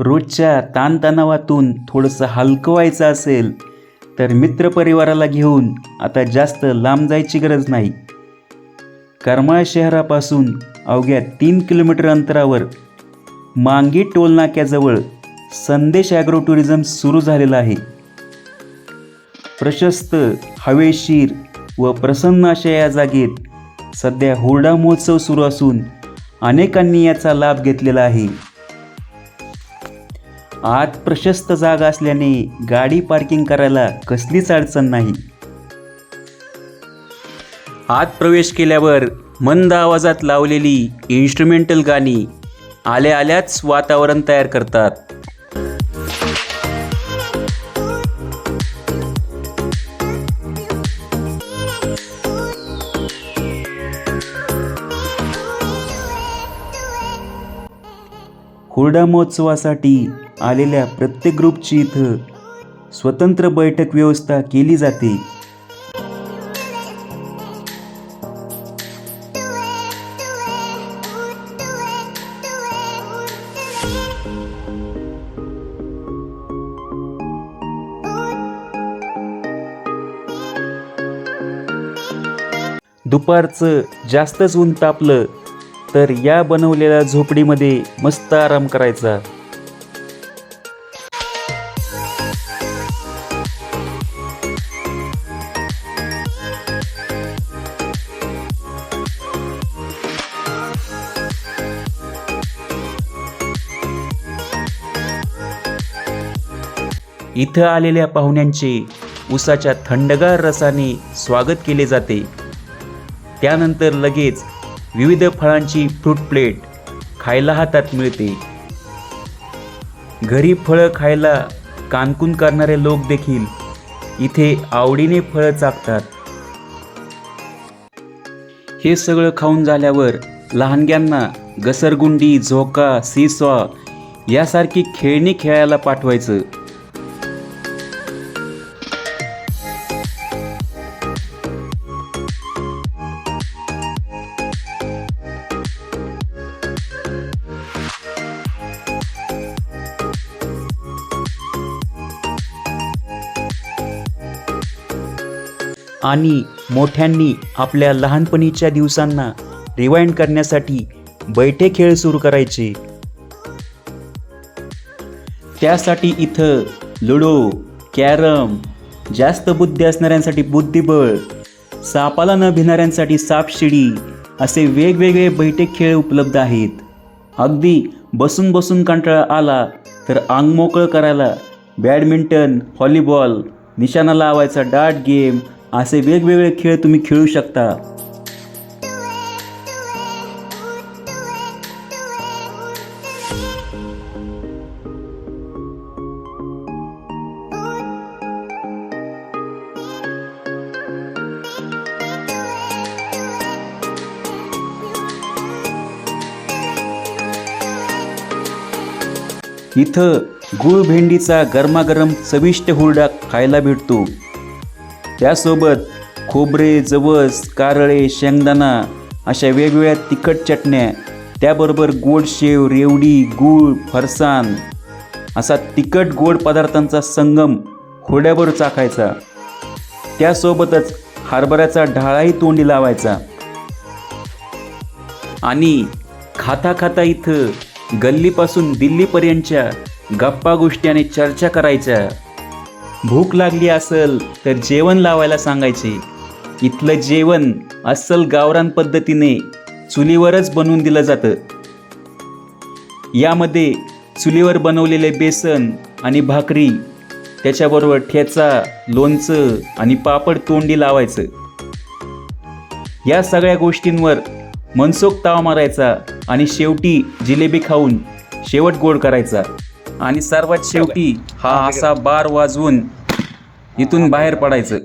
रोजच्या ताणतणावातून थोडंसं हलकं व्हायचं असेल तर मित्रपरिवाराला घेऊन आता जास्त लांब जायची गरज नाही. करमाळ शहरापासून अवघ्या 3 किलोमीटर अंतरावर मांगी टोलनाक्याजवळ संदेश ॲग्रो टुरिझम सुरू झालेलं आहे. प्रशस्त, हवेशीर व प्रसन्न अशा या जागेत सध्या हुरडा महोत्सव सुरू असून अनेकांनी याचा लाभ घेतलेला आहे. आत प्रशस्त जागा असल्याने गाडी पार्किंग करायला कसलीच अडचण नाही. आत प्रवेश केल्यावर मंद आवाजात लावलेली इन्स्ट्रुमेंटल गाणी आल्या आल्याच वातावरण तयार करतात. हुरडा महोत्सवासाठी आलेल्या प्रत्येक ग्रुपची इथं स्वतंत्र बैठक व्यवस्था केली जाते. दुपारचं जास्तच ऊन तापलं तर या बनवलेल्या झोपडीमध्ये मस्त आराम करायचा. इथं आलेल्या पाहुण्यांचे उसाच्या थंडगार रसाने स्वागत केले जाते. त्यानंतर लगेच विविध फळांची फ्रूट प्लेट खायला हातात मिळते. घरी फळं खायला कानकून करणारे लोक देखील इथे आवडीने फळं चाखतात. हे सगळं खाऊन झाल्यावर लहानग्यांना घसरगुंडी, झोका, सीसॉ यासारखी खेळणी खेळायला पाठवायचं. आणि मोठ्यांनी आपल्या लहानपणीच्या दिवसांना रिवाइंड करण्यासाठी बैठे खेळ सुरू करायचे. त्यासाठी इथं लुडो, कॅरम, जास्त बुद्धी असणाऱ्यांसाठी बुद्धिबळ, सापाला न भिणाऱ्यांसाठी सापशिडी असे वेगवेगळे बैठे खेळ उपलब्ध आहेत. अगदी बसून बसून कंटाळा आला तर अंग मोकळं करायला बॅडमिंटन, व्हॉलीबॉल, निशाणा लावायचा डार्ट गेम असे वेगवेगळे खेळ तुम्ही खेळू शकता. इथं गुळ भेंडीचा गरमागरम चविष्ट हुरडा खायला भेटतो. त्यासोबत खोबरे, जवस, कारळे, शेंगदाणा अशा वेगवेगळ्या तिखट चटण्या, त्याबरोबर गोड शेव, रेवडी, गूळ, फरसाण असा तिखट गोड पदार्थांचा संगम हुरड्यावर चाखायचा. त्यासोबतच हरभऱ्याचा ढाळाही तोंडी लावायचा. आणि खाता खाता इथं गल्लीपासून दिल्लीपर्यंतच्या गप्पा गोष्टी आणि चर्चा करायच्या. भूक लागली असेल तर जेवण लावायला सांगायचे. इथलं जेवण अस्सल गावरान पद्धतीने चुलीवरच बनवून दिलं जातं. यामध्ये चुलीवर बनवलेले बेसन आणि भाकरी, त्याच्याबरोबर ठेचा, लोणचं आणि पापड तोंडी लावायचं. या सगळ्या गोष्टींवर मनसोक्त ताव मारायचा आणि शेवटी जिलेबी खाऊन शेवट गोड करायचा. आणि सर्वात शेवटी हा असा बार वाजवून इथून बाहेर पडायचं.